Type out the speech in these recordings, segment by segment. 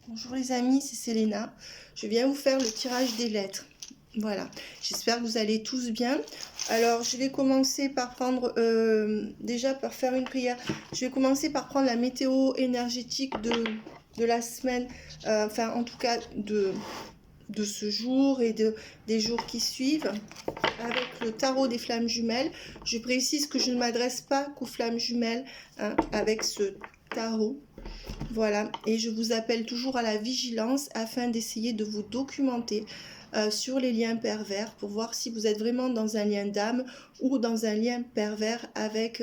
Bonjour les amis, c'est Selena. Je viens vous faire le tirage des lettres. Voilà, j'espère que vous allez tous bien. Alors, je vais commencer par prendre, déjà par faire une prière. Je vais commencer par prendre la météo énergétique de la semaine, enfin en tout cas de ce jour et des jours qui suivent, avec le tarot des flammes jumelles. Je précise que je ne m'adresse pas qu'aux flammes jumelles, hein, avec ce tarot. Voilà, et je vous appelle toujours à la vigilance afin d'essayer de vous documenter sur les liens pervers pour voir si vous êtes vraiment dans un lien d'âme ou dans un lien pervers avec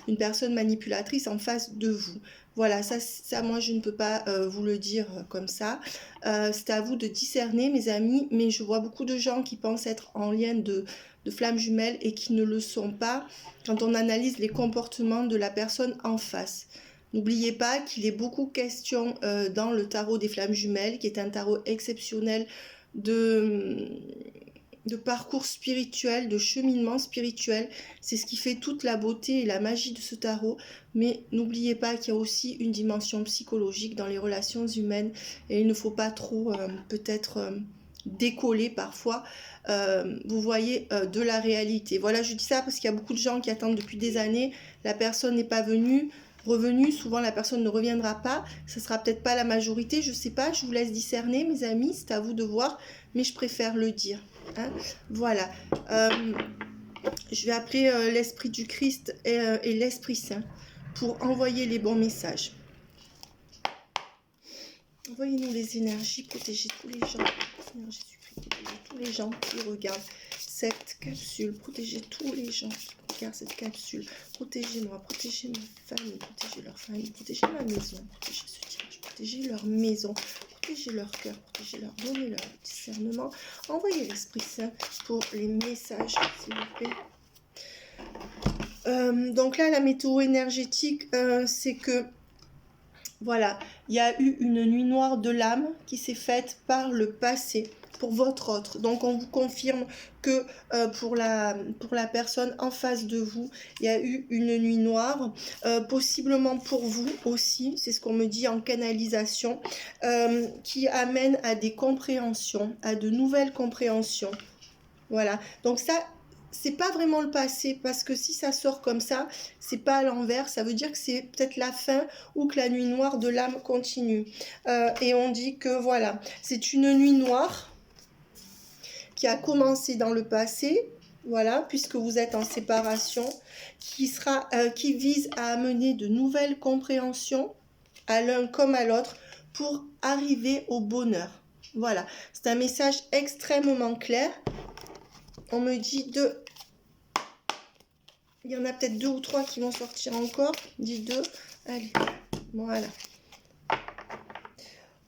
une personne manipulatrice en face de vous. Voilà, ça moi je ne peux pas vous le dire comme ça. C'est à vous de discerner mes amis, mais je vois beaucoup de gens qui pensent être en lien de flammes jumelles et qui ne le sont pas quand on analyse les comportements de la personne en face. N'oubliez pas qu'il est beaucoup question dans le tarot des flammes jumelles, qui est un tarot exceptionnel de parcours spirituel, de cheminement spirituel. C'est ce qui fait toute la beauté et la magie de ce tarot. Mais n'oubliez pas qu'il y a aussi une dimension psychologique dans les relations humaines. Et il ne faut pas trop peut-être décoller parfois, vous voyez, de la réalité. Voilà, je dis ça parce qu'il y a beaucoup de gens qui attendent depuis des années. La personne n'est pas revenue, souvent la personne ne reviendra pas, ça sera peut-être pas la majorité, je sais pas, je vous laisse discerner mes amis, c'est à vous de voir, mais je préfère le dire, hein. Voilà, je vais appeler l'Esprit du Christ et l'Esprit Saint pour envoyer les bons messages. Envoyez-nous les énergies, protégez tous les gens, Seigneur Jésus-Christ, protégez tous les gens qui regardent cette capsule, protégez tous les gens qui regardent cette capsule, protégez-moi, protégez ma famille, protégez leur famille, protégez ma maison, protégez ce tirage, protégez leur maison, protégez leur cœur, protégez-leur, donnez-leur discernement, envoyez l'Esprit Saint pour les messages, s'il vous plaît. Donc là, la météo énergétique, c'est que voilà, il y a eu une nuit noire de l'âme qui s'est faite par le passé pour votre autre. Donc on vous confirme que pour la personne en face de vous, il y a eu une nuit noire, possiblement pour vous aussi, c'est ce qu'on me dit en canalisation, qui amène à des compréhensions, à de nouvelles compréhensions. Voilà, donc ça, c'est pas vraiment le passé, parce que si ça sort comme ça, c'est pas à l'envers, ça veut dire que c'est peut-être la fin ou que la nuit noire de l'âme continue. Et on dit que voilà, c'est une nuit noire qui a commencé dans le passé, voilà, puisque vous êtes en séparation, qui vise à amener de nouvelles compréhensions à l'un comme à l'autre pour arriver au bonheur. Voilà, c'est un message extrêmement clair. On me dit deux. Il y en a peut-être 2 ou 3 qui vont sortir encore. Dis 2. Allez, voilà.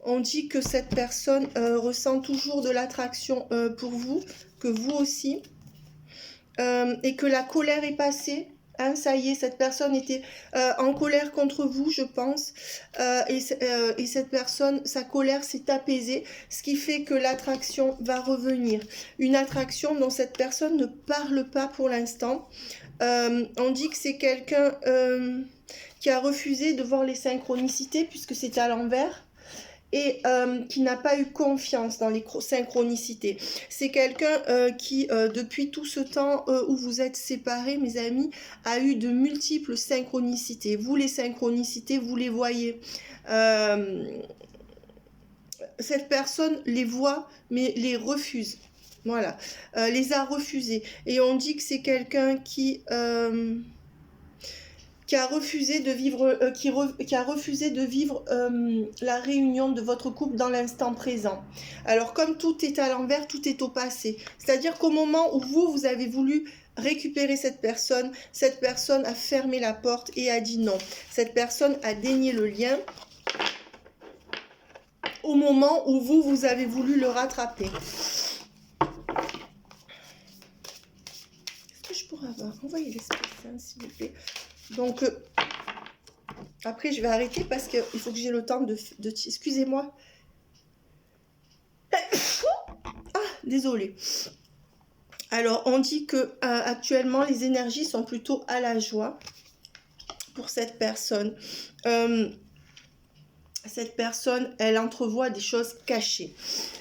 On dit que cette personne ressent toujours de l'attraction pour vous, que vous aussi, et que la colère est passée. Hein, ça y est, cette personne était en colère contre vous, je pense, et cette personne, sa colère s'est apaisée, ce qui fait que l'attraction va revenir. Une attraction dont cette personne ne parle pas pour l'instant. On dit que c'est quelqu'un qui a refusé de voir les synchronicités puisque c'est à l'envers et qui n'a pas eu confiance dans les synchronicités. C'est quelqu'un qui, depuis tout ce temps où vous êtes séparés, mes amis, a eu de multiples synchronicités. Vous, les synchronicités, vous les voyez. Cette personne les voit, mais les refuse. Voilà, les a refusés. Et on dit que c'est quelqu'un qui a refusé de vivre, qui a refusé de vivre la réunion de votre couple dans l'instant présent. Alors, comme tout est à l'envers, tout est au passé. C'est-à-dire qu'au moment où vous avez voulu récupérer cette personne a fermé la porte et a dit non. Cette personne a dénié le lien au moment où vous avez voulu le rattraper. Je pourrais avoir. Envoyez l'Esprit Saint, s'il vous plaît. Donc, après, je vais arrêter parce qu'il faut que j'ai le temps de excusez-moi. Ah, désolée. Alors, on dit que actuellement, les énergies sont plutôt à la joie pour cette personne. cette personne, elle entrevoit des choses cachées.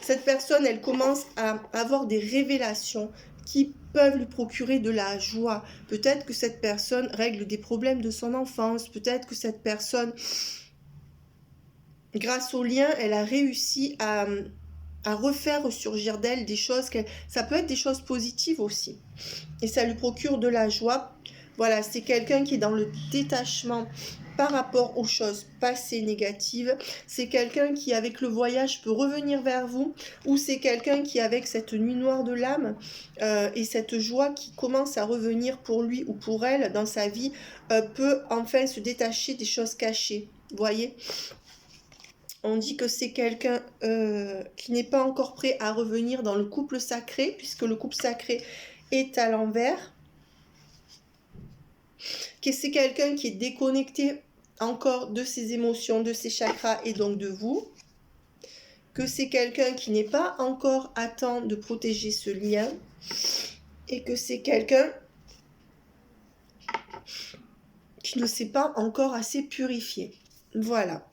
Cette personne, elle commence à avoir des révélations qui peuvent lui procurer de la joie. Peut-être que cette personne règle des problèmes de son enfance. Peut-être que cette personne, grâce au lien, elle a réussi à refaire ressurgir d'elle des choses. Ça peut être des choses positives aussi. Et ça lui procure de la joie. Voilà, c'est quelqu'un qui est dans le détachement par rapport aux choses passées négatives. C'est quelqu'un qui, avec le voyage, peut revenir vers vous. Ou c'est quelqu'un qui, avec cette nuit noire de l'âme et cette joie qui commence à revenir pour lui ou pour elle dans sa vie, peut enfin se détacher des choses cachées. Vous voyez ? On dit que c'est quelqu'un qui n'est pas encore prêt à revenir dans le couple sacré, puisque le couple sacré est à l'envers. Que c'est quelqu'un qui est déconnecté encore de ses émotions, de ses chakras et donc de vous. Que c'est quelqu'un qui n'est pas encore à temps de protéger ce lien. Et que c'est quelqu'un qui ne s'est pas encore assez purifié. Voilà.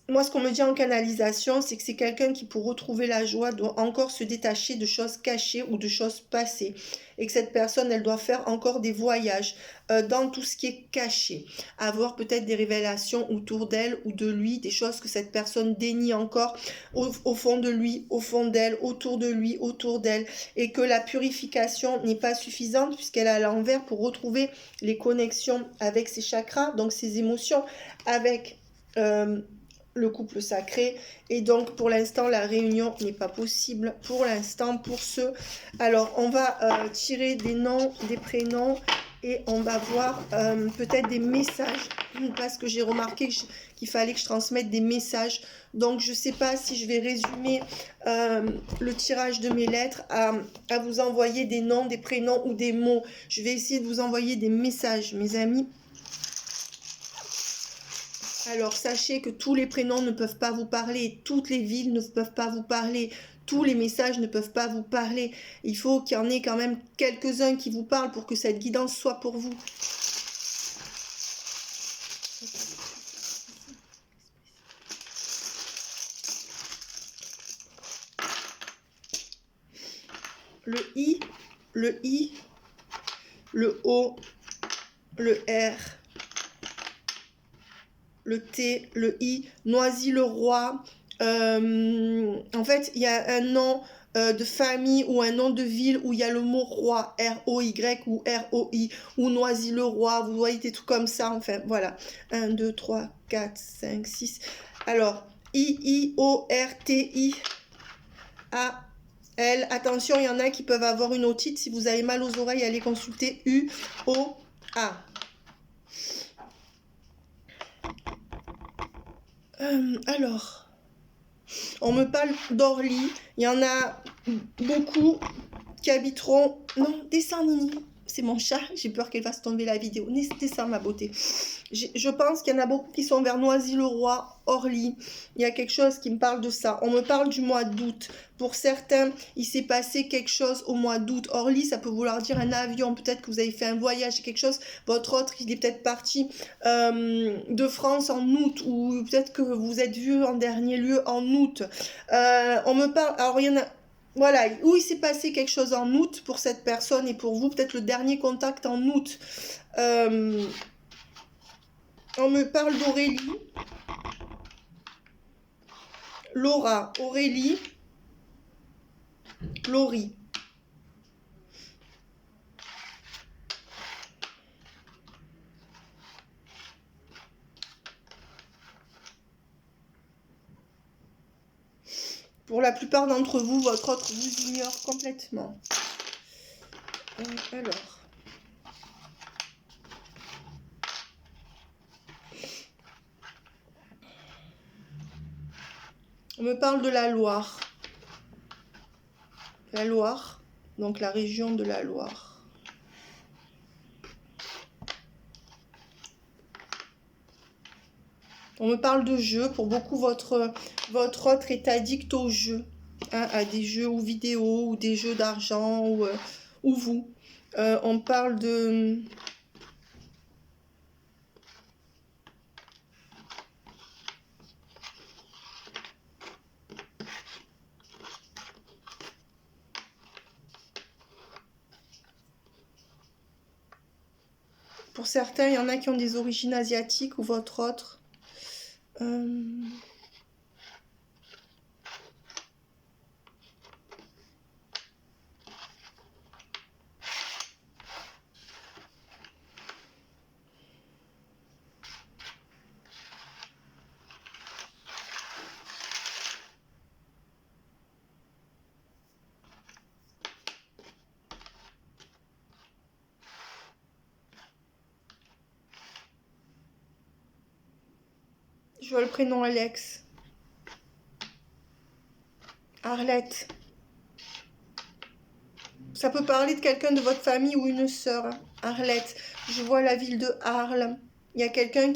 Moi, ce qu'on me dit en canalisation, c'est que c'est quelqu'un qui, pour retrouver la joie, doit encore se détacher de choses cachées ou de choses passées. Et que cette personne, elle doit faire encore des voyages dans tout ce qui est caché. Avoir peut-être des révélations autour d'elle ou de lui, des choses que cette personne dénie encore au fond de lui, au fond d'elle, autour de lui, autour d'elle. Et que la purification n'est pas suffisante puisqu'elle est à l'envers pour retrouver les connexions avec ses chakras, donc ses émotions, avec le couple sacré. Et donc pour l'instant la réunion n'est pas possible pour l'instant pour ceux. Alors on va tirer des noms, des prénoms et on va voir peut-être des messages parce que j'ai remarqué qu'il fallait que je transmette des messages. Donc je sais pas si je vais résumer le tirage de mes lettres à vous envoyer des noms, des prénoms ou des mots. Je vais essayer de vous envoyer des messages, mes amis. Alors, sachez que tous les prénoms ne peuvent pas vous parler, toutes les villes ne peuvent pas vous parler, tous les messages ne peuvent pas vous parler. Il faut qu'il y en ait quand même quelques-uns qui vous parlent pour que cette guidance soit pour vous. Le I, le O, le R, le T, le I, Noisy-le-Roi. En fait, il y a un nom de famille ou un nom de ville où il y a le mot roi, R-O-Y ou R-O-I, ou Noisy-le-Roi, vous voyez des trucs comme ça, enfin, voilà. 1, 2, 3, 4, 5, 6. Alors, I-I-O-R-T-I-A-L. Attention, il y en a qui peuvent avoir une otite. Si vous avez mal aux oreilles, allez consulter U-O-A. Alors, on me parle d'Orly. Il y en a beaucoup qui habiteront... Non, descends Nini. C'est mon chat. J'ai peur qu'elle fasse tomber la vidéo. Descends ma beauté. Je pense qu'il y en a beaucoup qui sont vers Noisy-le-Roi, Orly. Il y a quelque chose qui me parle de ça. On me parle du mois d'août. Pour certains, il s'est passé quelque chose au mois d'août. Orly, ça peut vouloir dire un avion. Peut-être que vous avez fait un voyage, quelque chose. Votre autre, il est peut-être parti de France en août. Ou peut-être que vous êtes vu en dernier lieu en août. On me parle... Alors, il y en a... Voilà, où il s'est passé quelque chose en août pour cette personne et pour vous. Peut-être le dernier contact en août. On me parle d'Aurélie, Laura, Aurélie, Laurie. Pour la plupart d'entre vous, votre autre vous ignore complètement. Alors... On me parle de la Loire. La Loire, donc la région de la Loire. On me parle de jeux. Pour beaucoup, votre autre est addict aux jeux. Hein, à des jeux ou vidéo, ou des jeux d'argent, ou vous. On parle de... Pour certains, il y en a qui ont des origines asiatiques ou votre autre. Je vois le prénom Alex. Arlette. Ça peut parler de quelqu'un de votre famille ou une sœur. Arlette. Je vois la ville de Arles. Il y a quelqu'un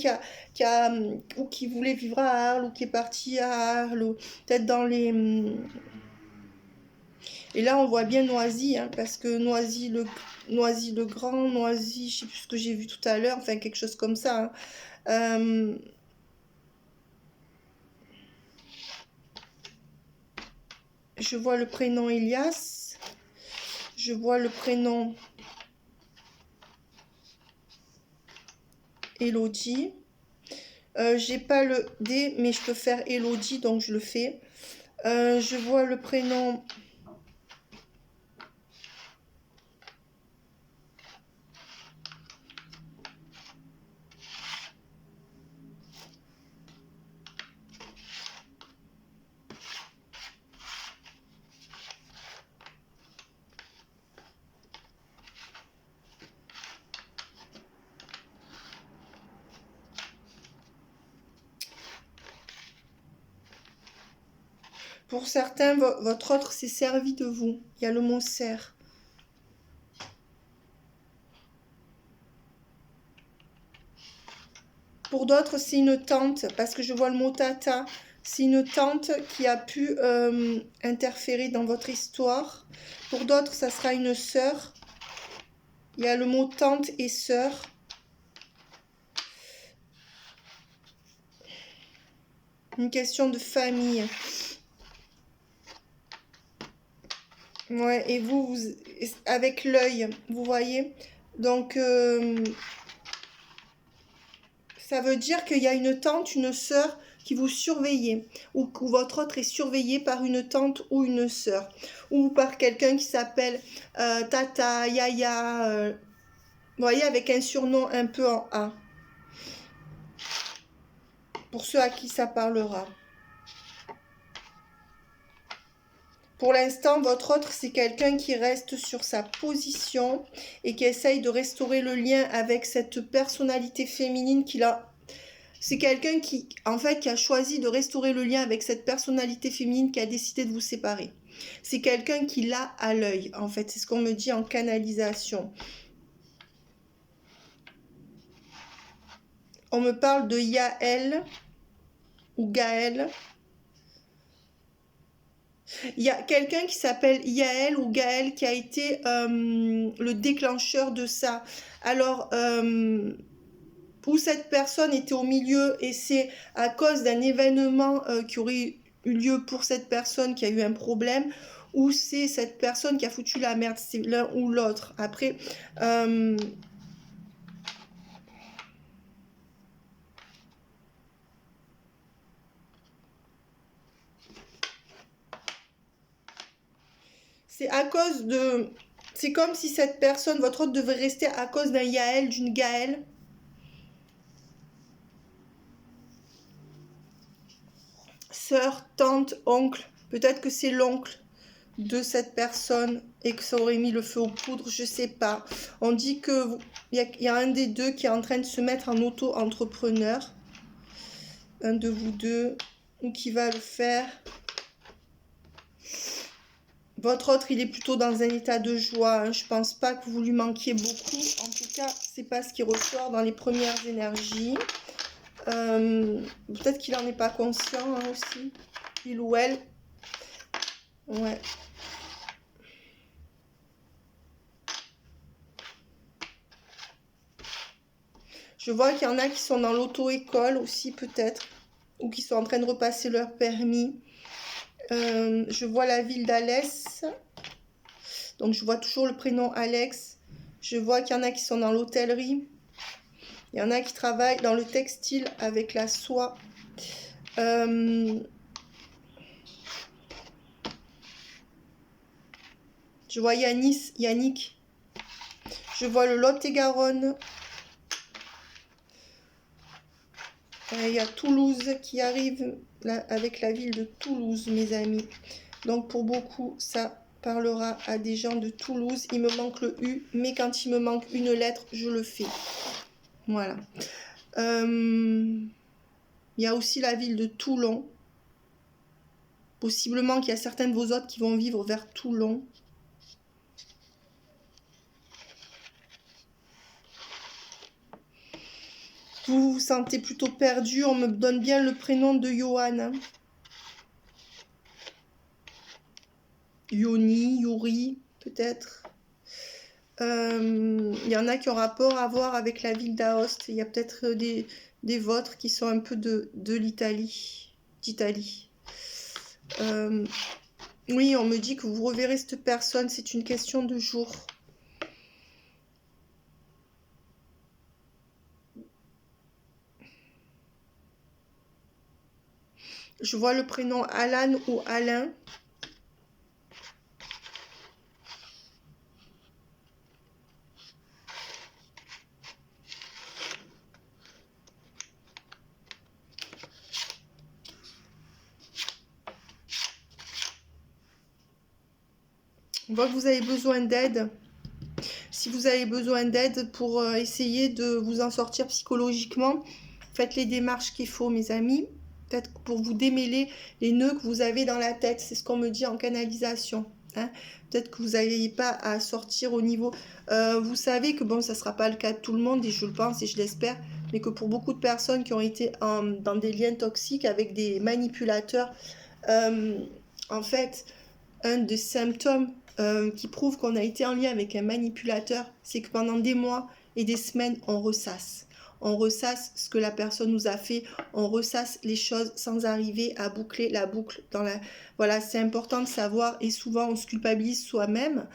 ou qui voulait vivre à Arles ou qui est parti à Arles. Ou peut-être dans les... Et là, on voit bien Noisy, hein, parce que Noisy le Grand, Noisy, je sais plus ce que j'ai vu tout à l'heure, enfin quelque chose comme ça. Hein. Je vois le prénom Elias. Je vois le prénom Elodie. J'ai pas le D, mais je peux faire Elodie, donc je le fais. Je vois le prénom... Pour certains, votre autre s'est servi de vous. Il y a le mot sert. Pour d'autres, c'est une tante, parce que je vois le mot tata. C'est une tante qui a pu interférer dans votre histoire. Pour d'autres, ça sera une sœur. Il y a le mot tante et sœur. Une question de famille. Ouais, et vous avec l'œil, vous voyez. Donc, ça veut dire qu'il y a une tante, une sœur qui vous surveillez, ou que votre autre est surveillé par une tante ou une sœur, ou par quelqu'un qui s'appelle Tata, Yaya, vous voyez, avec un surnom un peu en A, pour ceux à qui ça parlera. Pour l'instant, votre autre, c'est quelqu'un qui reste sur sa position et qui essaye de restaurer le lien avec cette personnalité féminine qu'il a. C'est quelqu'un qui, en fait, qui a choisi de restaurer le lien avec cette personnalité féminine qui a décidé de vous séparer. C'est quelqu'un qui l'a à l'œil, en fait. C'est ce qu'on me dit en canalisation. On me parle de Yael ou Gaël. Il y a quelqu'un qui s'appelle Yael ou Gaël qui a été le déclencheur de ça. Alors, où cette personne était au milieu et c'est à cause d'un événement qui aurait eu lieu pour cette personne qui a eu un problème, ou c'est cette personne qui a foutu la merde, c'est l'un ou l'autre. Après, c'est à cause de... C'est comme si cette personne, votre autre, devait rester à cause d'un Yael, d'une Gaëlle. Sœur, tante, oncle. Peut-être que c'est l'oncle de cette personne et que ça aurait mis le feu aux poudres, je sais pas. On dit que il y a un des deux qui est en train de se mettre en auto-entrepreneur. Un de vous deux, ou qui va le faire. Votre autre, il est plutôt dans un état de joie. Hein. Je pense pas que vous lui manquiez beaucoup. En tout cas, c'est pas ce qui ressort dans les premières énergies. Peut-être qu'il en est pas conscient hein, aussi. Il ou elle. Ouais. Je vois qu'il y en a qui sont dans l'auto-école aussi peut-être. Ou qui sont en train de repasser leur permis. Je vois la ville d'Alès. Donc je vois toujours le prénom Alex. Je vois qu'il y en a qui sont dans l'hôtellerie. Il y en a qui travaillent dans le textile avec la soie. Je vois Yannick. Je vois le Lot-et-Garonne. Il y a Toulouse qui arrive là, avec la ville de Toulouse, mes amis. Donc pour beaucoup, ça parlera à des gens de Toulouse. Il me manque le U, mais quand il me manque une lettre, je le fais. Voilà. Il y a aussi la ville de Toulon. Possiblement qu'il y a certains de vos autres qui vont vivre vers Toulon. Vous vous sentez plutôt perdu. On me donne bien le prénom de Johan. Yoni, Yuri, peut-être. Il y en a qui ont rapport à voir avec la ville d'Aoste. Il y a peut-être des vôtres qui sont un peu de l'Italie. d'Italie. Oui, on me dit que vous reverrez cette personne. C'est une question de jour. Je vois le prénom Alan ou Alain. On voit que vous avez besoin d'aide. Si vous avez besoin d'aide pour essayer de vous en sortir psychologiquement, faites les démarches qu'il faut, mes amis. Peut-être pour vous démêler les nœuds que vous avez dans la tête. C'est ce qu'on me dit en canalisation. Hein. Peut-être que vous n'arrivez pas à sortir au niveau... vous savez que bon, ça ne sera pas le cas de tout le monde, et je le pense et je l'espère, mais que pour beaucoup de personnes qui ont été dans des liens toxiques avec des manipulateurs, en fait, un des symptômes qui prouve qu'on a été en lien avec un manipulateur, c'est que pendant des mois et des semaines, on ressasse. On ressasse ce que la personne nous a fait, on ressasse les choses sans arriver à boucler la boucle. Voilà, c'est important de savoir, et souvent on se culpabilise soi-même.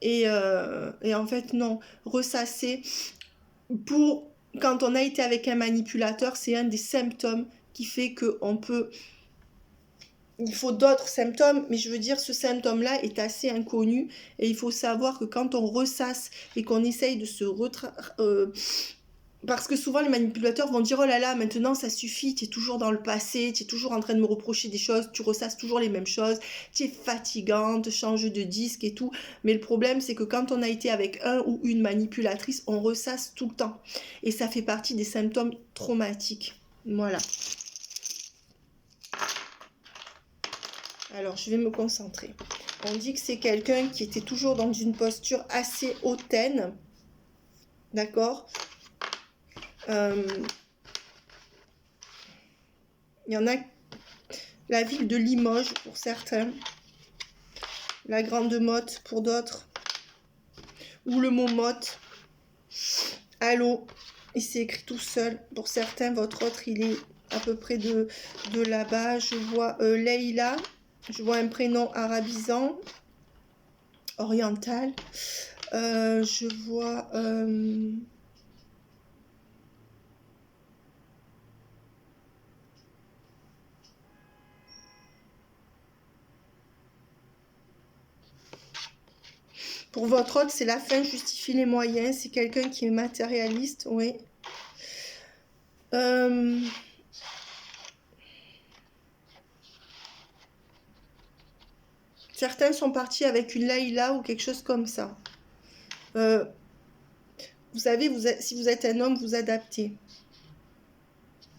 Et en fait, non, ressasser pour... Quand on a été avec un manipulateur, c'est un des symptômes qui fait qu'on peut... Il faut d'autres symptômes, mais je veux dire, ce symptôme-là est assez inconnu, et il faut savoir que quand on ressasse et qu'on essaye de se parce que souvent les manipulateurs vont dire oh là là, maintenant ça suffit, tu es toujours dans le passé, tu es toujours en train de me reprocher des choses, tu ressasses toujours les mêmes choses, tu es fatigante, change de disque et tout. Mais le problème, c'est que quand on a été avec un ou une manipulatrice, on ressasse tout le temps. Et ça fait partie des symptômes traumatiques. Voilà. Alors, je vais me concentrer. On dit que c'est quelqu'un qui était toujours dans une posture assez hautaine. D'accord ? Il y en a la ville de Limoges pour certains, la Grande Motte pour d'autres, ou le mot Motte. Allô, il s'est écrit tout seul. Pour certains, votre autre, il est à peu près de là-bas. Je vois Leïla, je vois un prénom arabisant, oriental. Je vois... Pour votre autre, c'est la fin justifie les moyens. C'est quelqu'un qui est matérialiste, oui. Certains sont partis avec une Laïla ou quelque chose comme ça. Vous savez, si vous êtes un homme, vous adaptez.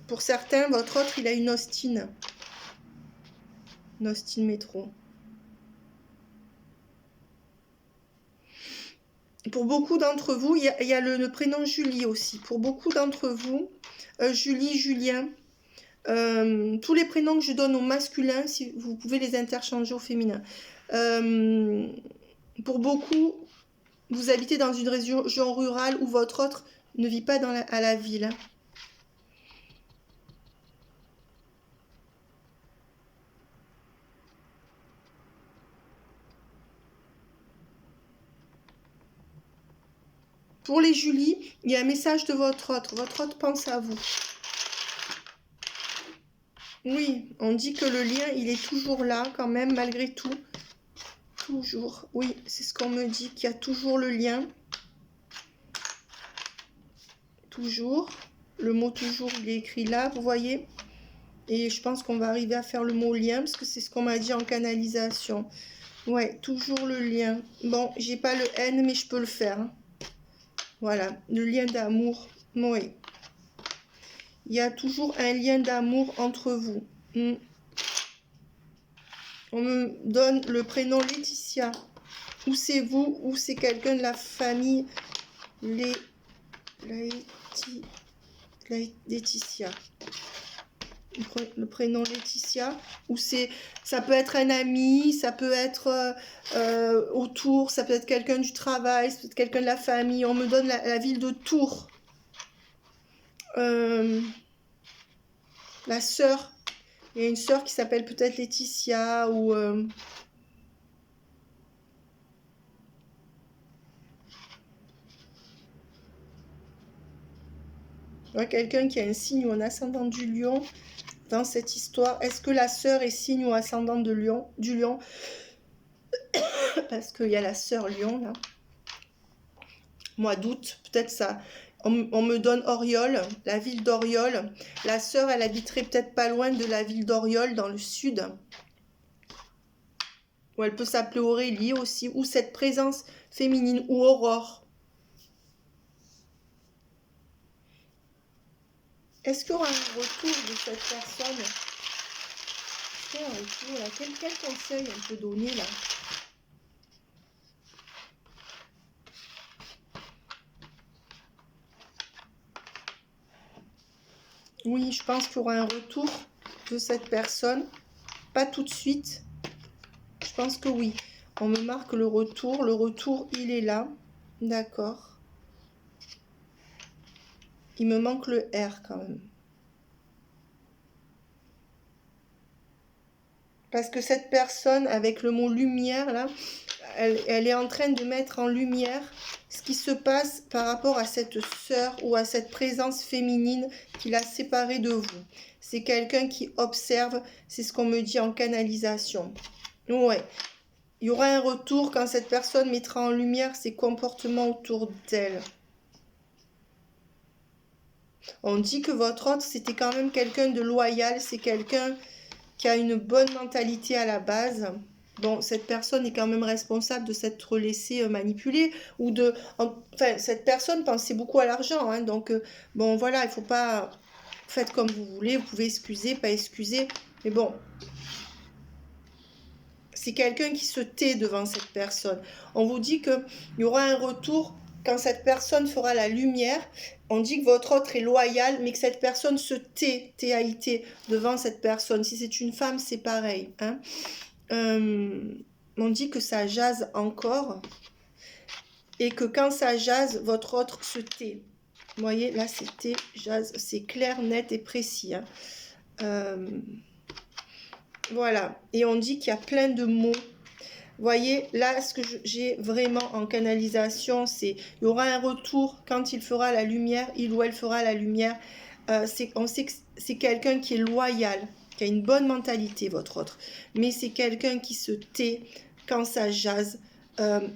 Pour certains, votre autre, il a une Austin. Une Austin métro. Pour beaucoup d'entre vous, il y a le prénom Julie aussi. Pour beaucoup d'entre vous, Julie, Julien, tous les prénoms que je donne au masculin, si vous pouvez les interchanger au féminin. Pour beaucoup, vous habitez dans une région rurale où votre autre ne vit pas à la ville. Pour les Julie, il y a un message de votre autre. Votre autre pense à vous. Oui, on dit que le lien, il est toujours là quand même, malgré tout. Toujours. Oui, c'est ce qu'on me dit, qu'il y a toujours le lien. Toujours. Le mot toujours, il est écrit là, vous voyez. Et je pense qu'on va arriver à faire le mot lien, parce que c'est ce qu'on m'a dit en canalisation. Ouais, toujours le lien. Bon, j'ai pas le N, mais je peux le faire. Hein. Voilà, le lien d'amour. Oui. Il y a toujours un lien d'amour entre vous. On me donne le prénom Laetitia. Ou c'est vous, ou c'est quelqu'un de la famille Laetitia. Le prénom Laetitia. Ou ça peut être un ami, ça peut être autour, ça peut être quelqu'un du travail, ça peut être quelqu'un de la famille. On me donne la ville de Tours. La sœur. Il y a une sœur qui s'appelle peut-être Laetitia ou... quelqu'un qui a un signe ou un ascendant du lion dans cette histoire. Est-ce que la sœur est signe ou ascendant du lion? Parce qu'il y a la sœur lion là. Mois d'août, peut-être ça. On me donne Oriol, la ville d'Oriol. La sœur, elle habiterait peut-être pas loin de la ville d'Oriol, dans le sud. Ou elle peut s'appeler Aurélie aussi. Ou cette présence féminine. Ou Aurore. Est-ce qu'il y aura un retour de cette personne? Est-ce qu'il y a un retour là? Quel conseil elle peut donner là? Oui, je pense qu'il y aura un retour de cette personne. Pas tout de suite. Je pense que oui. On me marque le retour. Le retour, il est là. D'accord. Il me manque le R quand même. Parce que cette personne, avec le mot lumière, là, elle est en train de mettre en lumière ce qui se passe par rapport à cette sœur ou à cette présence féminine qui l'a séparée de vous. C'est quelqu'un qui observe, c'est ce qu'on me dit en canalisation. Ouais. Il y aura un retour quand cette personne mettra en lumière ses comportements autour d'elle. On dit que votre autre, c'était quand même quelqu'un de loyal, c'est quelqu'un qui a une bonne mentalité à la base. Bon, cette personne est quand même responsable de s'être laissée manipuler ou de... Enfin, cette personne pensait beaucoup à l'argent, hein, donc bon, voilà, il ne faut pas... Faites comme vous voulez, vous pouvez excuser, pas excuser, mais bon... C'est quelqu'un qui se tait devant cette personne. On vous dit qu'il y aura un retour quand cette personne fera la lumière. On dit que votre autre est loyal, mais que cette personne se tait, T-A-I-T, devant cette personne. Si c'est une femme, c'est pareil. Hein. On dit que ça jase encore et que quand ça jase, votre autre se tait. Vous voyez, là, c'était jase, c'est clair, net et précis. Hein. Voilà, et on dit qu'il y a plein de mots. Vous voyez, là, ce que j'ai vraiment en canalisation, c'est il y aura un retour quand il fera la lumière, il ou elle fera la lumière. On sait que c'est quelqu'un qui est loyal, qui a une bonne mentalité, votre autre. Mais c'est quelqu'un qui se tait quand ça jase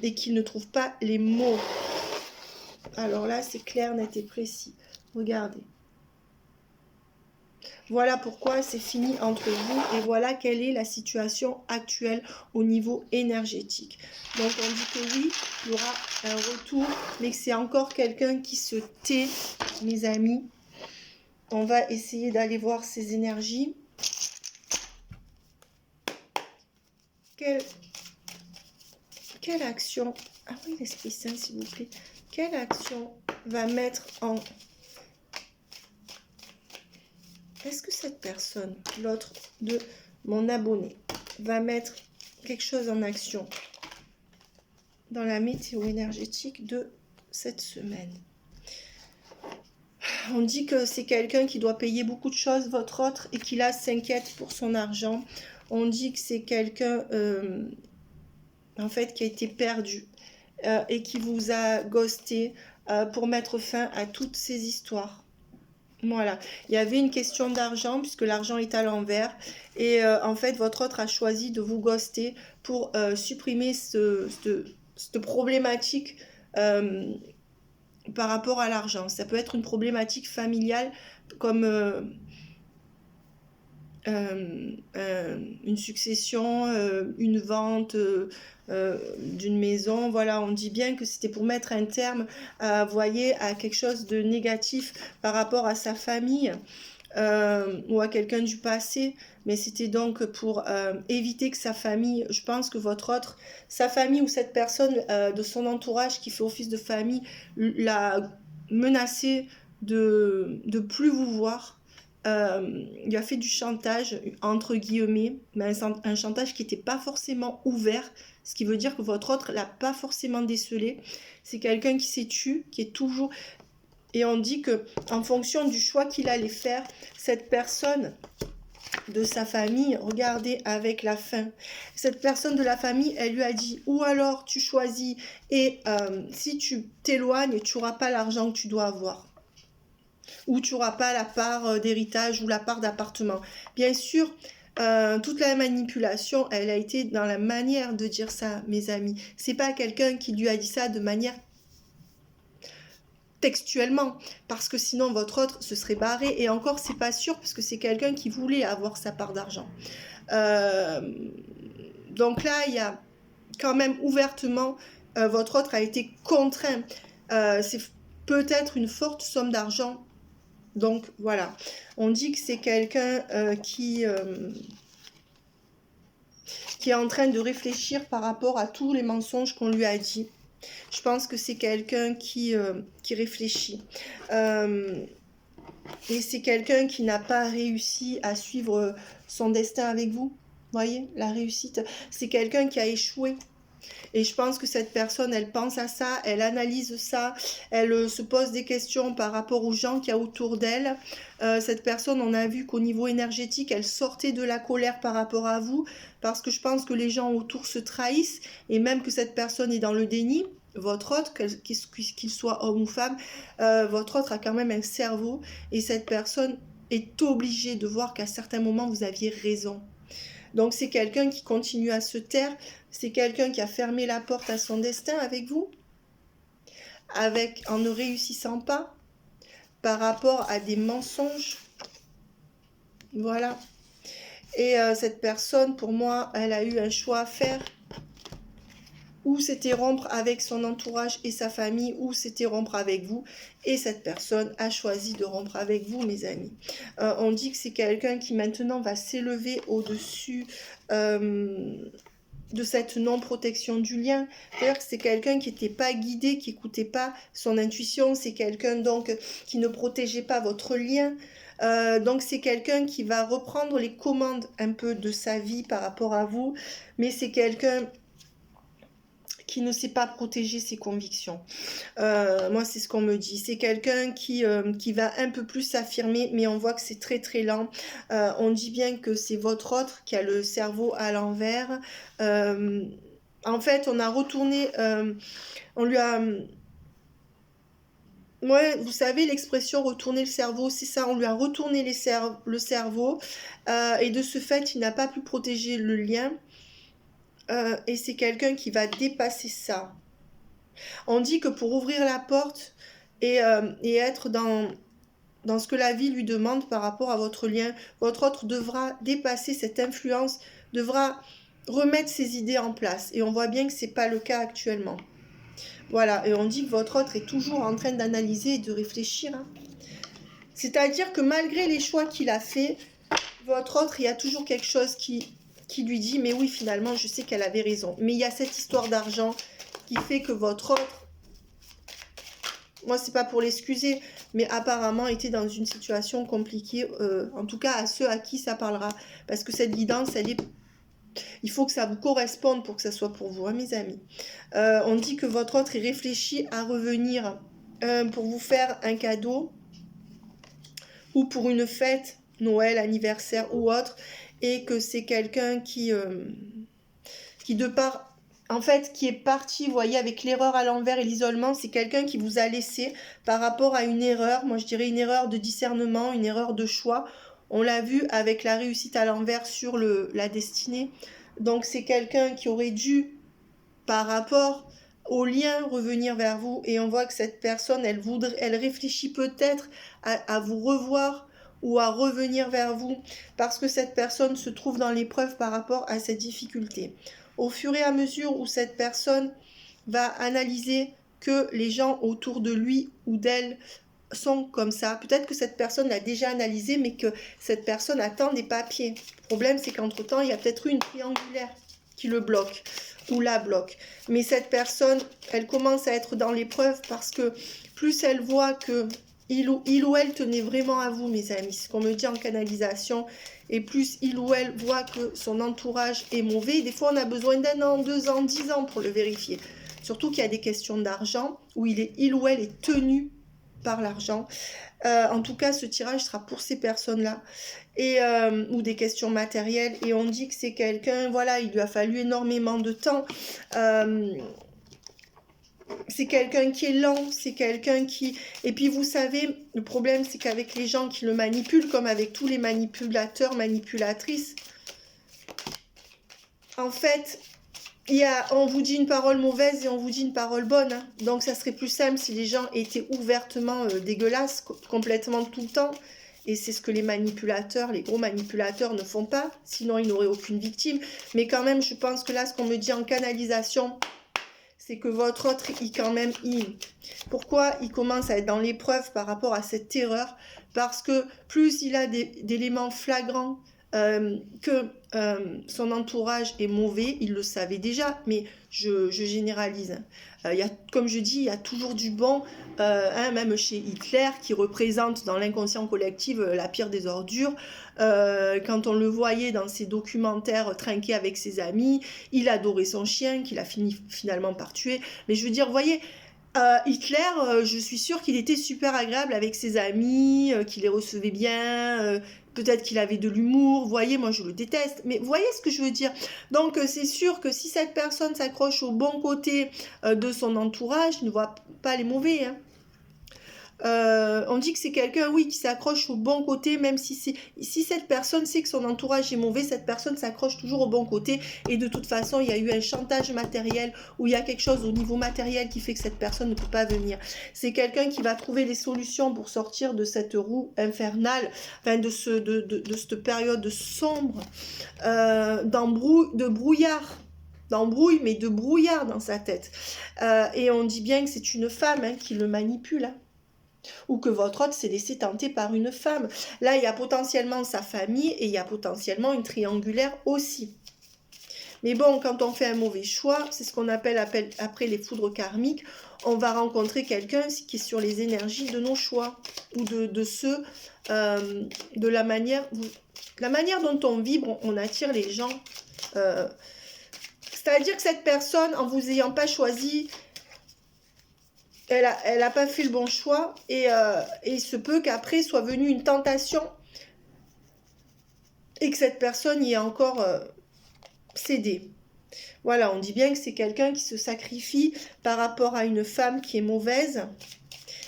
et qui ne trouve pas les mots. Alors là, c'est clair, net et précis. Regardez. Voilà pourquoi c'est fini entre vous et voilà quelle est la situation actuelle au niveau énergétique. Donc on dit que oui, il y aura un retour, mais que c'est encore quelqu'un qui se tait, mes amis. On va essayer d'aller voir ces énergies. Quelle action... Ah oui, l'Esprit Saint, s'il vous plaît. Quelle action va mettre en... Est-ce que cette personne, l'autre de mon abonné, va mettre quelque chose en action dans la météo énergétique de cette semaine? On dit que c'est quelqu'un qui doit payer beaucoup de choses, votre autre, et qui là s'inquiète pour son argent. On dit que c'est quelqu'un en fait qui a été perdu et qui vous a ghosté. pour mettre fin à toutes ces histoires. Voilà, il y avait une question d'argent puisque l'argent est à l'envers et en fait votre autre a choisi de vous ghoster pour supprimer cette problématique par rapport à l'argent. Ça peut être une problématique familiale comme une succession, une vente d'une maison. Voilà, on dit bien que c'était pour mettre un terme à, voyez, à quelque chose de négatif par rapport à sa famille ou à quelqu'un du passé. Mais c'était donc pour éviter que sa famille, je pense que votre autre, sa famille ou cette personne de son entourage qui fait office de famille l'a menacé de plus vous voir. Il a fait du chantage, entre guillemets, mais un chantage qui n'était pas forcément ouvert, ce qui veut dire que votre autre l'a pas forcément décelé. C'est quelqu'un qui s'est tu, qui est toujours... Et on dit que en fonction du choix qu'il allait faire, cette personne de sa famille, regardez avec la fin, cette personne de la famille, elle lui a dit, ou alors tu choisis et si tu t'éloignes, tu n'auras pas l'argent que tu dois avoir. Ou tu n'auras pas la part d'héritage ou la part d'appartement. Bien sûr, toute la manipulation, elle a été dans la manière de dire ça, mes amis. C'est pas quelqu'un qui lui a dit ça de manière textuellement, parce que sinon votre autre se serait barré. Et encore, c'est pas sûr, parce que c'est quelqu'un qui voulait avoir sa part d'argent. Donc là, il y a quand même ouvertement, votre autre a été contraint. C'est peut-être une forte somme d'argent. Donc voilà, on dit que c'est quelqu'un qui est en train de réfléchir par rapport à tous les mensonges qu'on lui a dit. Je pense que c'est quelqu'un qui réfléchit. Et c'est quelqu'un qui n'a pas réussi à suivre son destin avec vous. Voyez, la réussite. C'est quelqu'un qui a échoué. Et je pense que cette personne, elle pense à ça, elle analyse ça, elle se pose des questions par rapport aux gens qu'il y a autour d'elle. Cette personne, on a vu qu'au niveau énergétique, elle sortait de la colère par rapport à vous, parce que je pense que les gens autour se trahissent, et même que cette personne est dans le déni. Votre autre, qu'il soit homme ou femme, votre autre a quand même un cerveau, et cette personne est obligée de voir qu'à certains moments, vous aviez raison. Donc c'est quelqu'un qui continue à se taire, c'est quelqu'un qui a fermé la porte à son destin avec vous, en ne réussissant pas par rapport à des mensonges. Voilà. Et cette personne, pour moi, elle a eu un choix à faire. Ou c'était rompre avec son entourage et sa famille, ou c'était rompre avec vous. Et cette personne a choisi de rompre avec vous, mes amis. On dit que c'est quelqu'un qui maintenant va s'élever au-dessus de cette non-protection du lien. C'est-à-dire que c'est quelqu'un qui n'était pas guidé, qui n'écoutait pas son intuition. C'est quelqu'un donc qui ne protégeait pas votre lien. Donc c'est quelqu'un qui va reprendre les commandes un peu de sa vie par rapport à vous. Mais c'est quelqu'un qui ne sait pas protéger ses convictions. Moi, c'est ce qu'on me dit. C'est quelqu'un qui va un peu plus s'affirmer, mais on voit que c'est très très lent. On dit bien que c'est votre autre qui a le cerveau à l'envers. En fait, on a retourné, on lui a... Ouais, vous savez, l'expression retourner le cerveau, c'est ça, on lui a retourné le cerveau, et de ce fait, il n'a pas pu protéger le lien. Et c'est quelqu'un qui va dépasser ça. On dit que pour ouvrir la porte et être dans ce que la vie lui demande par rapport à votre lien, votre autre devra dépasser cette influence, devra remettre ses idées en place. Et on voit bien que ce n'est pas le cas actuellement. Voilà, et on dit que votre autre est toujours en train d'analyser et de réfléchir. Hein. C'est-à-dire que malgré les choix qu'il a fait, votre autre, il y a toujours quelque chose qui lui dit, mais oui, finalement, je sais qu'elle avait raison. Mais il y a cette histoire d'argent qui fait que votre autre, moi, c'est pas pour l'excuser, mais apparemment était dans une situation compliquée, en tout cas à ceux à qui ça parlera. Parce que cette guidance, il faut que ça vous corresponde pour que ça soit pour vous, hein, mes amis. On dit que votre autre est réfléchi à revenir pour vous faire un cadeau ou pour une fête, Noël, anniversaire ou autre, et que c'est quelqu'un qui de par en fait, qui est parti, vous voyez, avec l'erreur à l'envers et l'isolement, c'est quelqu'un qui vous a laissé par rapport à une erreur, moi je dirais une erreur de discernement, une erreur de choix. On l'a vu avec la réussite à l'envers sur la destinée. Donc c'est quelqu'un qui aurait dû, par rapport au lien, revenir vers vous. Et on voit que cette personne, elle réfléchit peut-être à vous revoir ou à revenir vers vous parce que cette personne se trouve dans l'épreuve par rapport à cette difficulté. Au fur et à mesure où cette personne va analyser que les gens autour de lui ou d'elle sont comme ça, peut-être que cette personne l'a déjà analysé, mais que cette personne attend des papiers. Le problème, c'est qu'entre-temps, il y a peut-être eu une triangulaire qui le bloque ou la bloque. Mais cette personne, elle commence à être dans l'épreuve parce que plus elle voit que il ou elle tenait vraiment à vous, mes amis, ce qu'on me dit en canalisation, et plus il ou elle voit que son entourage est mauvais, des fois on a besoin d'1 an, 2 ans, 10 ans pour le vérifier. Surtout qu'il y a des questions d'argent où il ou elle est tenu par l'argent. En tout cas, ce tirage sera pour ces personnes-là. Ou des questions matérielles. Et on dit que c'est quelqu'un, voilà, il lui a fallu énormément de temps. C'est quelqu'un qui est lent, c'est quelqu'un qui... Et puis vous savez, le problème c'est qu'avec les gens qui le manipulent, comme avec tous les manipulateurs, manipulatrices, en fait, on vous dit une parole mauvaise et on vous dit une parole bonne. Hein. Donc ça serait plus simple si les gens étaient ouvertement dégueulasses, complètement tout le temps. Et c'est ce que les manipulateurs, les gros manipulateurs ne font pas. Sinon, ils n'auraient aucune victime. Mais quand même, je pense que là, ce qu'on me dit en canalisation, c'est que votre autre, pourquoi il commence à être dans l'épreuve par rapport à cette terreur? Parce que plus il a d'éléments flagrants que son entourage est mauvais, il le savait déjà, mais je généralise. Comme je dis, il y a toujours du bon, même chez Hitler, qui représente dans l'inconscient collectif la pire des ordures. Quand on le voyait dans ses documentaires trinquer avec ses amis, il adorait son chien, qu'il a fini finalement par tuer. Mais je veux dire, vous voyez, Hitler, je suis sûre qu'il était super agréable avec ses amis, qu'il les recevait bien, peut-être qu'il avait de l'humour, vous voyez, moi je le déteste, mais vous voyez ce que je veux dire. Donc c'est sûr que si cette personne s'accroche au bon côté de son entourage, ne voit pas les mauvais, hein. On dit que c'est quelqu'un, oui, qui s'accroche au bon côté, même si cette personne sait que son entourage est mauvais, cette personne s'accroche toujours au bon côté, et de toute façon, il y a eu un chantage matériel, ou il y a quelque chose au niveau matériel qui fait que cette personne ne peut pas venir. C'est quelqu'un qui va trouver des solutions pour sortir de cette roue infernale, enfin de cette période sombre, de brouillard, d'embrouille, mais de brouillard dans sa tête. Et on dit bien que c'est une femme qui le manipule, hein. Ou que votre autre s'est laissé tenter par une femme. Là, il y a potentiellement sa famille et il y a potentiellement une triangulaire aussi. Mais bon, quand on fait un mauvais choix, c'est ce qu'on appelle après les foudres karmiques, on va rencontrer quelqu'un qui est sur les énergies de nos choix ou de ceux, de la manière dont on vibre, on attire les gens. C'est-à-dire que cette personne, en vous ayant pas choisi, elle a pas fait le bon choix et il se peut qu'après soit venue une tentation et que cette personne y ait encore cédé. Voilà, on dit bien que c'est quelqu'un qui se sacrifie par rapport à une femme qui est mauvaise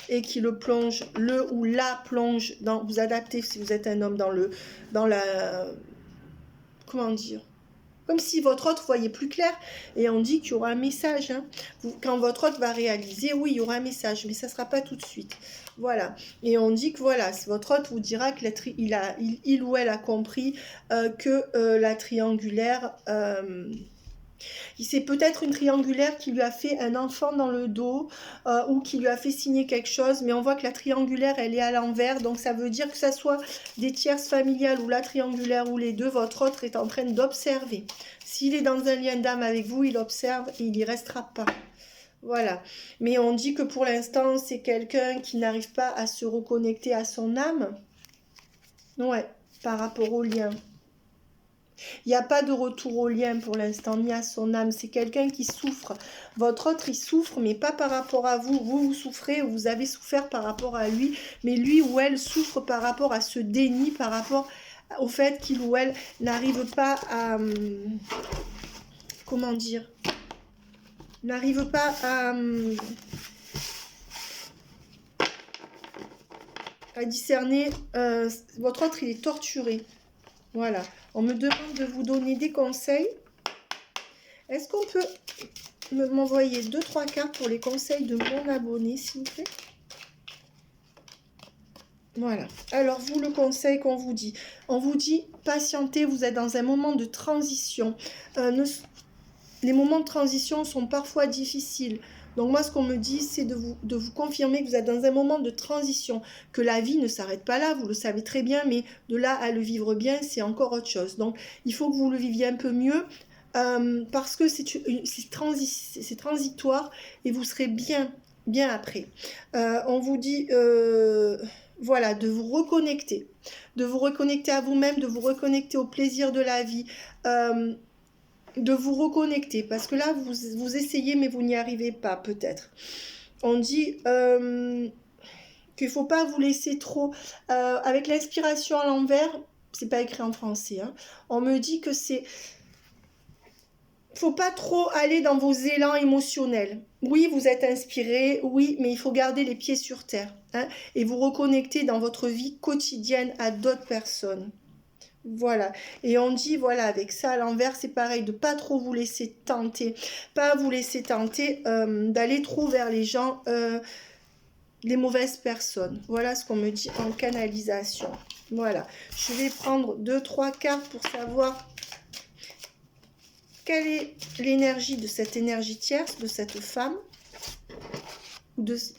et qui le plonge, le ou la plonge dans, vous adaptez si vous êtes un homme dans la, comment dire, comme si votre autre voyait plus clair, et on dit qu'il y aura un message, hein. Quand votre autre va réaliser, oui, il y aura un message, mais ça ne sera pas tout de suite. Voilà, et on dit que voilà, votre autre vous dira que il ou elle a compris que la triangulaire, c'est peut-être une triangulaire qui lui a fait un enfant dans le dos ou qui lui a fait signer quelque chose, mais on voit que la triangulaire, elle est à l'envers, donc ça veut dire que ça soit des tierces familiales ou la triangulaire ou les deux, votre autre est en train d'observer. S'il est dans un lien d'âme avec vous, il observe et il n'y restera pas. Voilà, mais on dit que pour l'instant, c'est quelqu'un qui n'arrive pas à se reconnecter à son âme. Ouais, par rapport au lien. Il n'y a pas de retour au lien pour l'instant, ni à son âme. C'est quelqu'un qui souffre. Votre autre, il souffre, mais pas par rapport à vous. Vous souffrez, vous avez souffert par rapport à lui, mais lui ou elle souffre par rapport à ce déni, par rapport au fait qu'il ou elle n'arrive pas à... comment dire ? n'arrive pas à discerner. Votre autre, il est torturé. Voilà. On me demande de vous donner des conseils. Est-ce qu'on peut m'envoyer 2-3 cartes pour les conseils de mon abonné, s'il vous plaît? Voilà. Alors, vous, le conseil qu'on vous dit. On vous dit, patientez, vous êtes dans un moment de transition. Les moments de transition sont parfois difficiles. Donc moi, ce qu'on me dit, c'est de vous confirmer que vous êtes dans un moment de transition, que la vie ne s'arrête pas là, vous le savez très bien, mais de là à le vivre bien, c'est encore autre chose. Donc, il faut que vous le viviez un peu mieux, parce que c'est transitoire, et vous serez bien après. On vous dit, voilà, de vous reconnecter à vous-même, de vous reconnecter au plaisir de la vie, de vous reconnecter, parce que là, vous essayez, mais vous n'y arrivez pas, peut-être. On dit qu'il ne faut pas vous laisser trop... avec l'inspiration à l'envers, c'est pas écrit en français, hein, on me dit que c'est... faut pas trop aller dans vos élans émotionnels. Oui, vous êtes inspiré, oui, mais il faut garder les pieds sur terre, hein, et vous reconnecter dans votre vie quotidienne à d'autres personnes. Voilà, et on dit, voilà, avec ça à l'envers, c'est pareil, de pas trop vous laisser tenter, d'aller trop vers les gens, les mauvaises personnes. Voilà ce qu'on me dit en canalisation. Voilà, je vais prendre 2-3 cartes pour savoir quelle est l'énergie de cette énergie tierce, de cette femme.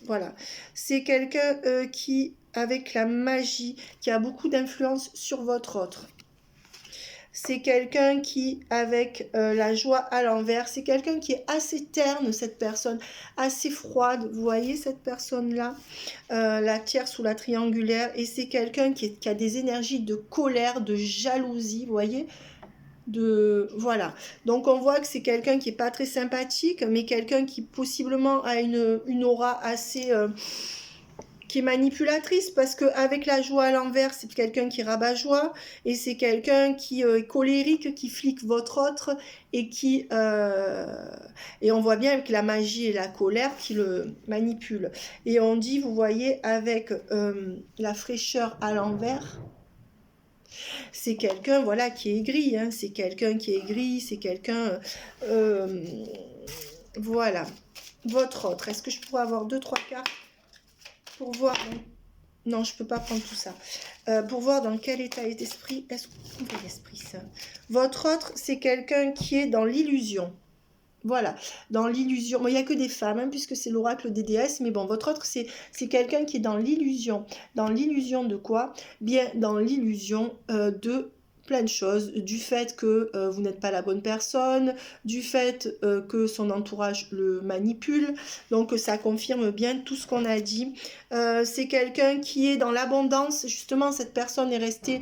Voilà, c'est quelqu'un qui, avec la magie, qui a beaucoup d'influence sur votre autre. C'est quelqu'un qui, avec la joie à l'envers, c'est quelqu'un qui est assez terne, cette personne, assez froide. Vous voyez cette personne-là, la tierce ou la triangulaire, et c'est quelqu'un qui a des énergies de colère, de jalousie, vous voyez, voilà. Donc on voit que c'est quelqu'un qui est pas très sympathique, mais quelqu'un qui possiblement a une aura assez... qui est manipulatrice, parce qu'avec la joie à l'envers, c'est quelqu'un qui est rabat-joie, et c'est quelqu'un qui est colérique, qui flique votre autre, et et on voit bien avec la magie et la colère qui le manipule. Et on dit, vous voyez, avec la fraîcheur à l'envers, c'est quelqu'un, voilà, qui est aigri, hein, c'est quelqu'un qui est aigri, c'est quelqu'un... voilà. Votre autre, est-ce que je pourrais avoir 2-3 cartes pour voir... Non, je ne peux pas prendre tout ça. Pour voir dans quel état d'esprit, est-ce qu'on peut l'esprit ça? Votre autre, c'est quelqu'un qui est dans l'illusion. Voilà, dans l'illusion. Bon, il n'y a que des femmes, hein, puisque c'est l'oracle des déesses, mais bon, votre autre, c'est quelqu'un qui est dans l'illusion. Dans l'illusion de quoi? Bien, dans l'illusion de plein de choses, du fait que vous n'êtes pas la bonne personne, du fait que son entourage le manipule, donc ça confirme bien tout ce qu'on a dit. C'est quelqu'un qui est dans l'abondance, justement cette personne est restée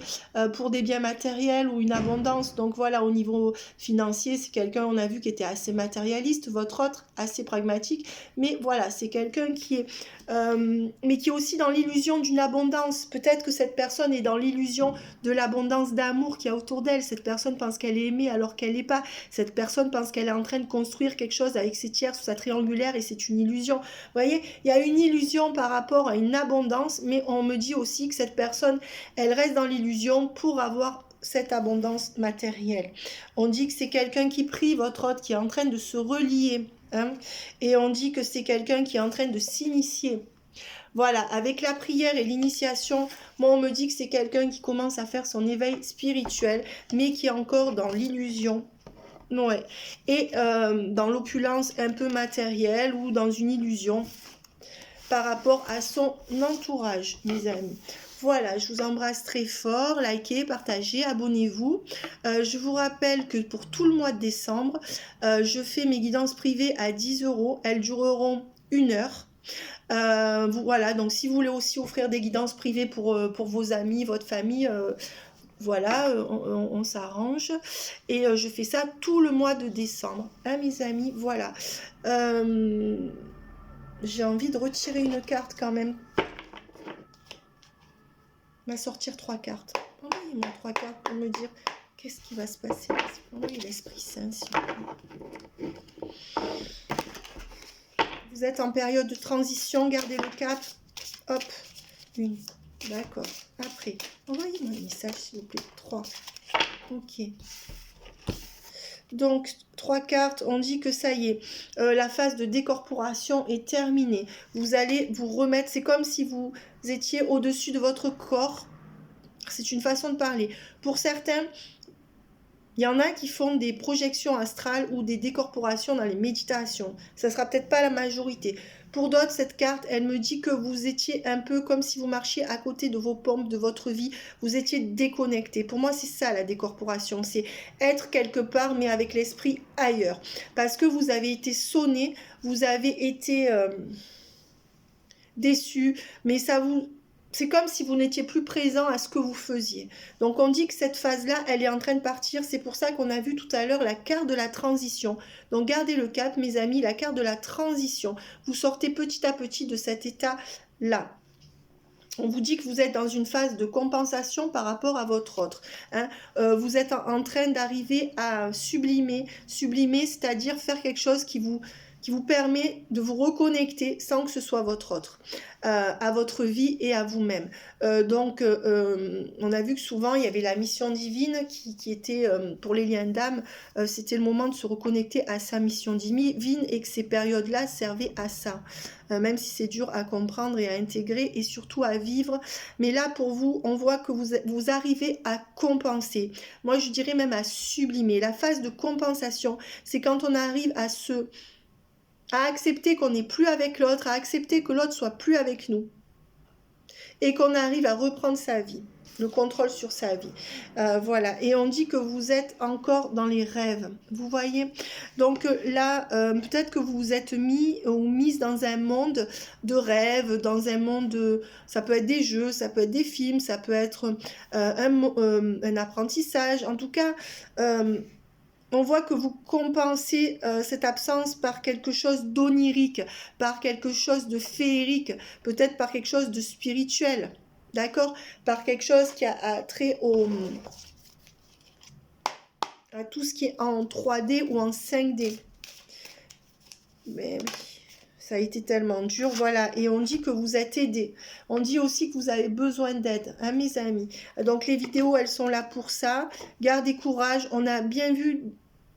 pour des biens matériels ou une abondance, donc voilà, au niveau financier, c'est quelqu'un, on a vu, qui était assez matérialiste, votre autre assez pragmatique, mais voilà, c'est quelqu'un qui est mais qui est aussi dans l'illusion d'une abondance. Peut-être que cette personne est dans l'illusion de l'abondance d'amour qu'il y a autour d'elle. Cette personne pense qu'elle est aimée alors qu'elle n'est pas. Cette personne pense qu'elle est en train de construire quelque chose avec ses tierces ou sa triangulaire, et c'est une illusion. Vous voyez, il y a une illusion par rapport à une abondance, mais on me dit aussi que cette personne, elle reste dans l'illusion pour avoir cette abondance matérielle. On dit que c'est quelqu'un qui prie, votre autre, qui est en train de se relier. Hein, et on dit que c'est quelqu'un qui est en train de s'initier. Voilà, avec la prière et l'initiation, moi on me dit que c'est quelqu'un qui commence à faire son éveil spirituel, mais qui est encore dans l'illusion. Ouais. Et dans l'opulence un peu matérielle ou dans une illusion par rapport à son entourage, mes amis. Voilà, je vous embrasse très fort, likez, partagez, abonnez-vous. Je vous rappelle que pour tout le mois de décembre, je fais mes guidances privées à 10 €. Elles dureront 1 heure. Voilà, donc si vous voulez aussi offrir des guidances privées pour vos amis, votre famille, voilà, on s'arrange. Et je fais ça tout le mois de décembre, hein, mes amis, voilà. J'ai envie de retirer une carte quand même. On va sortir 3 cartes. Envoyez-moi 3 cartes pour me dire qu'est-ce qui va se passer. Envoyez l'Esprit Saint, s'il vous plaît. Vous êtes en période de transition, gardez le cap. Hop, une. D'accord. Après, envoyez-moi un message, s'il vous plaît. 3. Ok. Donc, 3 cartes, on dit que ça y est, la phase de décorporation est terminée. Vous allez vous remettre, c'est comme si vous étiez au-dessus de votre corps. C'est une façon de parler. Pour certains, il y en a qui font des projections astrales ou des décorporations dans les méditations. Ça ne sera peut-être pas la majorité. Pour d'autres, cette carte, elle me dit que vous étiez un peu comme si vous marchiez à côté de vos pompes, de votre vie. Vous étiez déconnecté. Pour moi, c'est ça la décorporation. C'est être quelque part, mais avec l'esprit ailleurs. Parce que vous avez été sonné, vous avez été déçu, mais ça vous... C'est comme si vous n'étiez plus présent à ce que vous faisiez. Donc on dit que cette phase-là, elle est en train de partir. C'est pour ça qu'on a vu tout à l'heure la carte de la transition. Donc gardez le cap, mes amis, la carte de la transition. Vous sortez petit à petit de cet état-là. On vous dit que vous êtes dans une phase de compensation par rapport à votre autre. Hein. Vous êtes en train d'arriver à sublimer. Sublimer, c'est-à-dire faire quelque chose qui vous permet de vous reconnecter sans que ce soit votre autre, à votre vie et à vous-même. Donc, on a vu que souvent, il y avait la mission divine qui était, pour les liens d'âme, c'était le moment de se reconnecter à sa mission divine et que ces périodes-là servaient à ça. Même si c'est dur à comprendre et à intégrer et surtout à vivre. Mais là, pour vous, on voit que vous arrivez à compenser. Moi, je dirais même à sublimer. La phase de compensation, c'est quand on arrive à accepter qu'on n'est plus avec l'autre, à accepter que l'autre soit plus avec nous et qu'on arrive à reprendre sa vie, le contrôle sur sa vie. Voilà, et on dit que vous êtes encore dans les rêves, vous voyez. Donc là, peut-être que vous vous êtes mis ou mise dans un monde de rêves, dans un monde de... Ça peut être des jeux, ça peut être des films, ça peut être un apprentissage, en tout cas... on voit que vous compensez cette absence par quelque chose d'onirique, par quelque chose de féerique, peut-être par quelque chose de spirituel, d'accord? Par quelque chose qui a trait à tout ce qui est en 3D ou en 5D. Mais oui, ça a été tellement dur, voilà. Et on dit que vous êtes aidés. On dit aussi que vous avez besoin d'aide, hein, mes amis. Donc les vidéos, elles sont là pour ça. Gardez courage. On a bien vu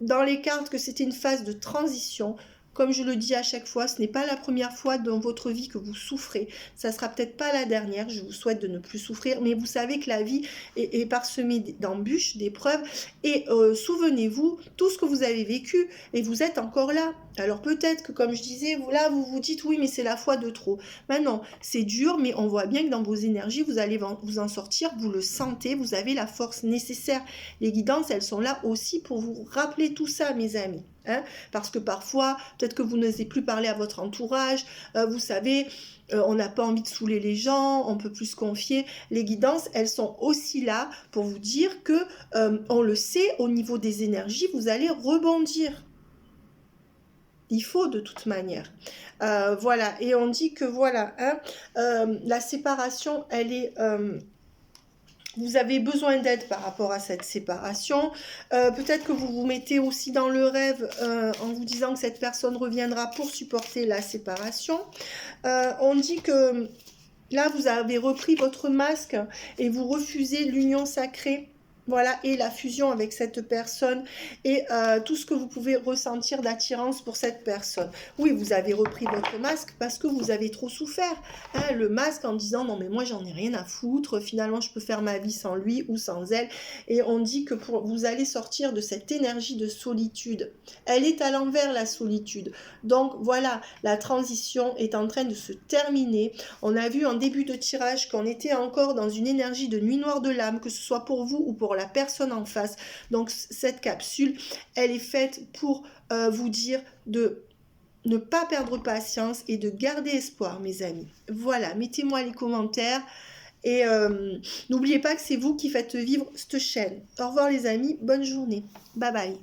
dans les cartes que c'était une phase de transition. Comme je le dis à chaque fois, ce n'est pas la première fois dans votre vie que vous souffrez. Ça sera peut-être pas la dernière. Je vous souhaite de ne plus souffrir. Mais vous savez que la vie est parsemée d'embûches, d'épreuves. Et souvenez-vous, tout ce que vous avez vécu, et vous êtes encore là. Alors peut-être que, comme je disais, vous vous dites, oui, mais c'est la fois de trop. Maintenant, c'est dur, mais on voit bien que dans vos énergies, vous allez vous en sortir. Vous le sentez, vous avez la force nécessaire. Les guidances, elles sont là aussi pour vous rappeler tout ça, mes amis. Hein, parce que parfois, peut-être que vous n'osez plus parler à votre entourage, vous savez, on n'a pas envie de saouler les gens, on peut plus se confier. Les guidances, elles sont aussi là pour vous dire que, on le sait, au niveau des énergies, vous allez rebondir. Il faut de toute manière. Voilà, et on dit que voilà, hein, la séparation, elle est... vous avez besoin d'aide par rapport à cette séparation. Peut-être que vous vous mettez aussi dans le rêve en vous disant que cette personne reviendra pour supporter la séparation. On dit que là, vous avez repris votre masque et vous refusez l'union sacrée. Voilà, et la fusion avec cette personne et tout ce que vous pouvez ressentir d'attirance pour cette personne. Oui, vous avez repris votre masque parce que vous avez trop souffert. Hein, le masque en disant, non mais moi j'en ai rien à foutre, finalement je peux faire ma vie sans lui ou sans elle. Et on dit que vous allez sortir de cette énergie de solitude. Elle est à l'envers, la solitude. Donc voilà, la transition est en train de se terminer. On a vu en début de tirage qu'on était encore dans une énergie de nuit noire de l'âme, que ce soit pour vous ou pour la personne en face. Donc cette capsule, elle est faite pour vous dire de ne pas perdre patience et de garder espoir, mes amis. Voilà, mettez-moi les commentaires et n'oubliez pas que c'est vous qui faites vivre cette chaîne. Au revoir les amis, bonne journée. Bye bye.